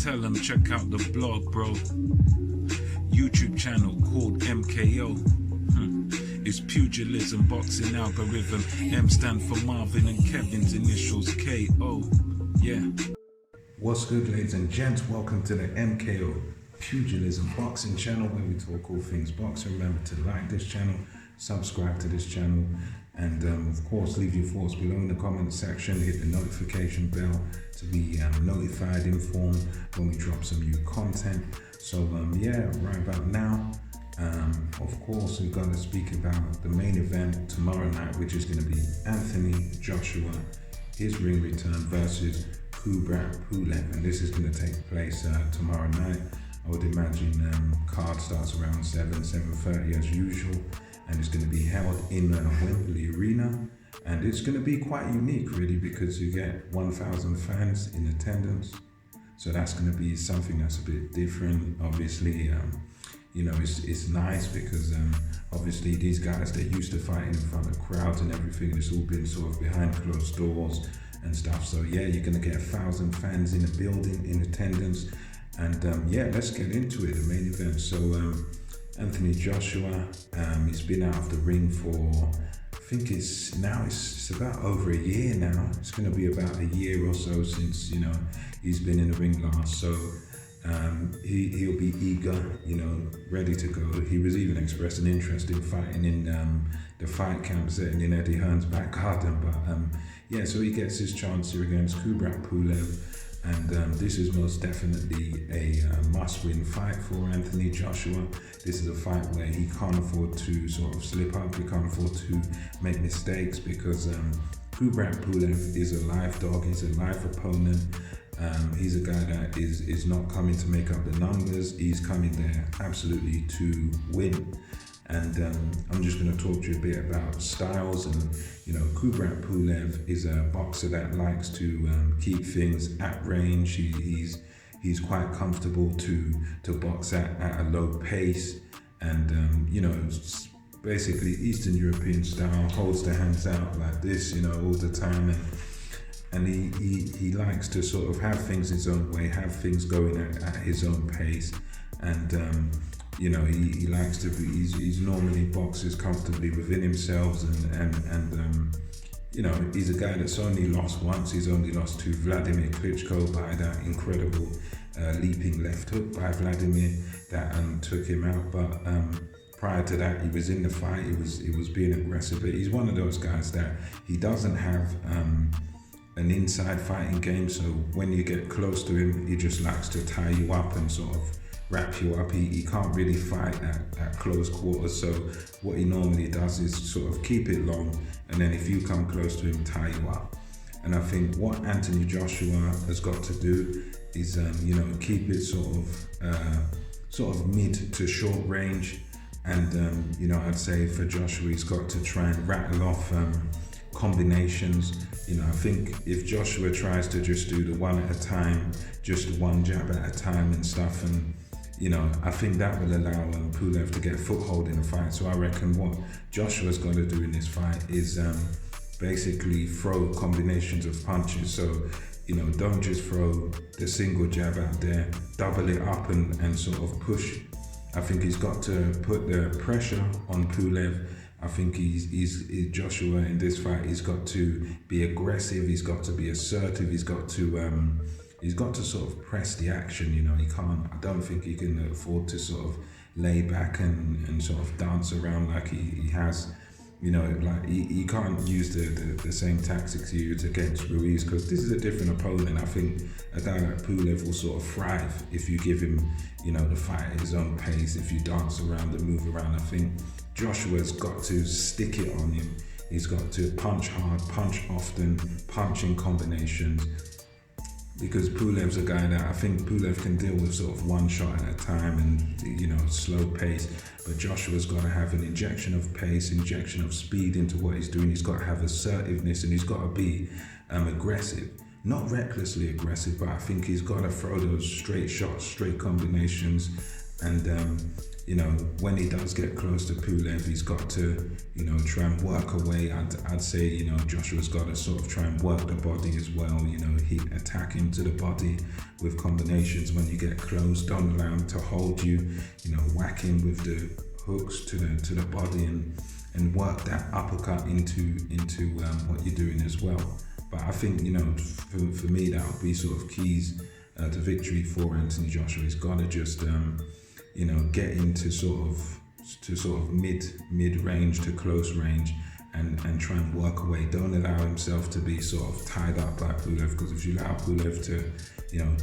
tell them check out the blog, bro. YouTube channel called MKO. It's pugilism, boxing algorithm. M stand for Marvin and Kevin's initials KO. Yeah. What's good, ladies and gents? Welcome to the MKO Pugilism Boxing channel, where we talk all things boxing. Remember to like this channel, subscribe to this channel, and of course leave your thoughts below in the comment section. Hit the notification bell to be notified, informed when we drop some new content. So yeah, right about now, of course we're going to speak about the main event tomorrow night, which is going to be Anthony Joshua, his ring return versus Kubrat Pulev, and this is going to take place tomorrow night. I would imagine card starts around 7:30 as usual, and it's going to be held in Wembley Arena, and it's going to be quite unique really, because you get 1,000 fans in attendance, so that's going to be something that's a bit different. Obviously, you know, it's nice because obviously these guys, they're used to fighting in front of crowds and everything. It's all been sort of behind closed doors and stuff. So yeah, you're gonna get 1,000 fans in the building in attendance, and yeah, let's get into it. The main event. So Anthony Joshua, he's been out of the ring for, I think it's about over a year now. It's gonna be about a year or so since, you know, he's been in the ring last. So he'll be eager, you know, ready to go. He was even expressed an interest in fighting in the fight camp setting in Eddie Hearn's back garden. But yeah, so he gets his chance here against Kubrat Pulev, and this is most definitely a must-win fight for Anthony Joshua. This is a fight where he can't afford to sort of slip up, he can't afford to make mistakes, because Kubrat Pulev is a live dog, he's a live opponent. He's a guy that is not coming to make up the numbers, he's coming there absolutely to win. And I'm just going to talk to you a bit about styles. And you know, Kubrat Pulev is a boxer that likes to keep things at range. He's quite comfortable to box at a low pace, and you know, basically Eastern European style, holds the hands out like this, you know, all the time, and he likes to sort of have things his own way, have things going at his own pace, and you know, he likes to be, he's normally boxes comfortably within himself, and you know, he's a guy that's only lost once. He's only lost to Vladimir Klitschko by that incredible leaping left hook by Vladimir that took him out. But prior to that, he was in the fight, he was being aggressive, but he's one of those guys that he doesn't have an inside fighting game, so when you get close to him, he just likes to tie you up and sort of wrap you up. He can't really fight at close quarters, so what he normally does is sort of keep it long, and then if you come close to him, tie you up. And I think what Anthony Joshua has got to do is you know, keep it sort of mid to short range, and you know, I'd say for Joshua, he's got to try and rattle off combinations. You know, I think if Joshua tries to just do the one at a time, just one jab at a time and stuff, and you know, I think that will allow Pulev to get a foothold in the fight. So I reckon what Joshua's going to do in this fight is basically throw combinations of punches. So, you know, don't just throw the single jab out there, double it up and sort of push. I think he's got to put the pressure on Pulev. I think he's Joshua in this fight, he's got to be aggressive, he's got to be assertive, he's got to sort of press the action. You know, I don't think he can afford to sort of lay back and sort of dance around like he has. You know, like he can't use the same tactics he used against Ruiz, because this is a different opponent. I think a guy like Pulev will sort of thrive if you give him, you know, the fight at his own pace, if you dance around and move around. I think Joshua's got to stick it on him. He's got to punch hard, punch often, punch in combinations, because Pulev's a guy that I think Pulev can deal with sort of one shot at a time and, you know, slow pace, but Joshua's got to have an injection of pace, injection of speed into what he's doing. He's got to have assertiveness, and he's got to be aggressive, not recklessly aggressive, but I think he's got to throw those straight shots, straight combinations, And when he does get close to Pulev, he's got to, try and work away. I'd say, Joshua's got to sort of try and work the body as well. He attack him to the body with combinations when you get close. Don't allow him to hold you. Whack him with the hooks to the body and work that uppercut into what you're doing as well. But I think, for me, that would be sort of keys to victory for Anthony Joshua. He's got to just, get into sort of mid range to close range and try and work away. Don't allow himself to be sort of tied up by Pulev, because if you allow Pulev to,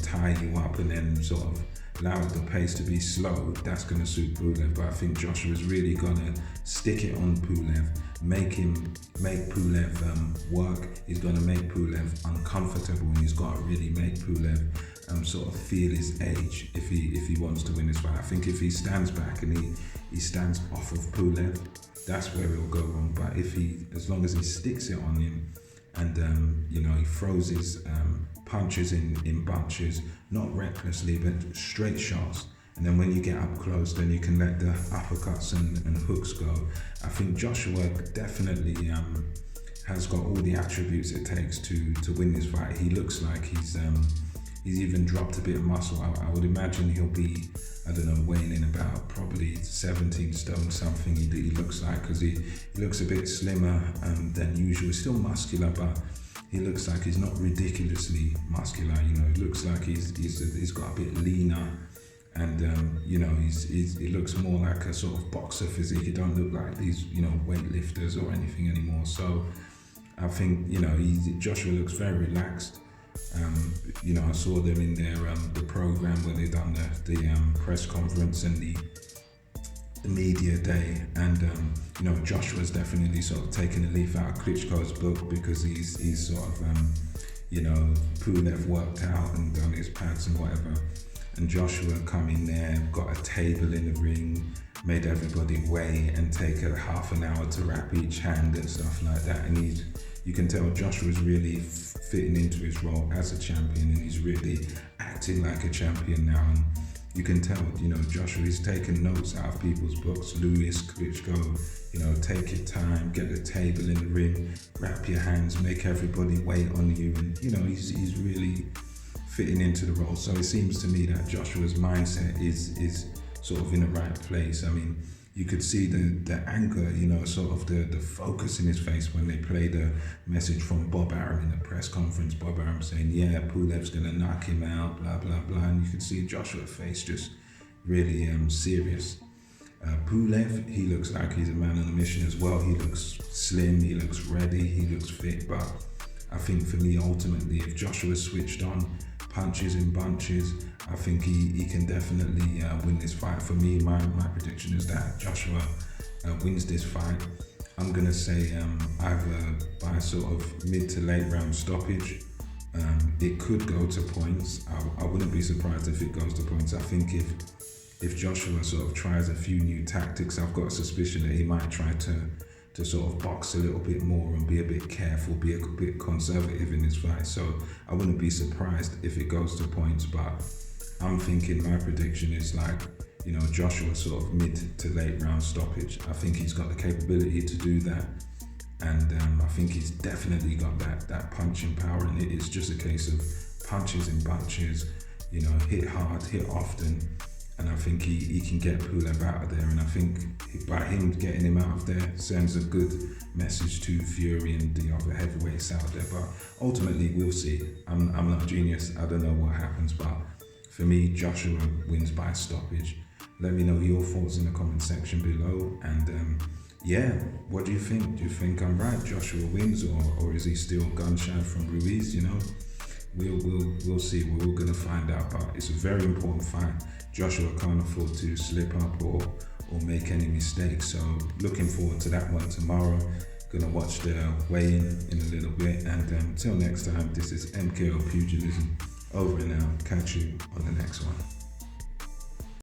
tie you up and then sort of allow the pace to be slow, that's going to suit Pulev. But I think Joshua's really going to stick it on Pulev, make Pulev work. He's going to make Pulev uncomfortable, and he's got to really make Pulev sort of feel his age if he wants to win this fight. I think if he stands back and he stands off of Pulev, that's where it'll go wrong. But as long as he sticks it on him and he throws his punches in bunches, not recklessly but straight shots, and then when you get up close, then you can let the uppercuts and hooks go. I think Joshua definitely has got all the attributes it takes to win this fight. He looks like he's even dropped a bit of muscle. I would imagine he'll be, weighing in about probably 17 stone something. He looks like, because he looks a bit slimmer than usual. He's still muscular, but he looks like he's not ridiculously muscular. He looks like he's got a bit leaner, and he looks more like a sort of boxer physique. He don't look like these weightlifters or anything anymore. So I think Joshua looks very relaxed. I saw them in their the program where they done the press conference and the media day, and Joshua's definitely sort of taken a leaf out of Klitschko's book, because he's sort of Pulev worked out and done his pads and whatever, and Joshua come in there, got a table in the ring, made everybody weigh and take a half an hour to wrap each hand and stuff like that, and you can tell Joshua's really fitting into his role as a champion, and he's really acting like a champion now. And you can tell, Joshua is taking notes out of people's books. Lewis, Klitschko, take your time, get the table in the ring, wrap your hands, make everybody wait on you, and he's really fitting into the role. So it seems to me that Joshua's mindset is sort of in the right place. I mean, you could see the anger, sort of the focus in his face when they played the message from Bob Arum in the press conference. Bob Arum saying, yeah, Pulev's going to knock him out, blah, blah, blah. And you could see Joshua's face just really serious. Pulev, he looks like he's a man on a mission as well. He looks slim, he looks ready, he looks fit. But I think for me, ultimately, if Joshua switched on, punches in bunches, I think he can definitely win this fight. For me, my prediction is that Joshua wins this fight. I'm going to say either by sort of mid to late round stoppage. It could go to points. I wouldn't be surprised if it goes to points. I think if Joshua sort of tries a few new tactics, I've got a suspicion that he might try to sort of box a little bit more and be a bit careful, be a bit conservative in this fight. So I wouldn't be surprised if it goes to points, but I'm thinking my prediction is like, Joshua sort of mid to late round stoppage. I think he's got the capability to do that. And I think he's definitely got that punching power, and it's just a case of punches in bunches, hit hard, hit often. And I think he can get Pulev out of there, and I think by him getting him out of there sends a good message to Fury and the other heavyweights out there. But ultimately, we'll see. I'm not a genius. I don't know what happens, but for me, Joshua wins by stoppage. Let me know your thoughts in the comment section below, and what do you think? Do you think I'm right? Joshua wins, or is he still gun shy from Ruiz? We'll see. We're gonna find out. But it's a very important fight. Joshua can't afford to slip up or make any mistakes. So looking forward to that one tomorrow. Gonna watch the weigh-in in a little bit. And until next time, this is MKO Pugilism. Over and out. Catch you on the next one.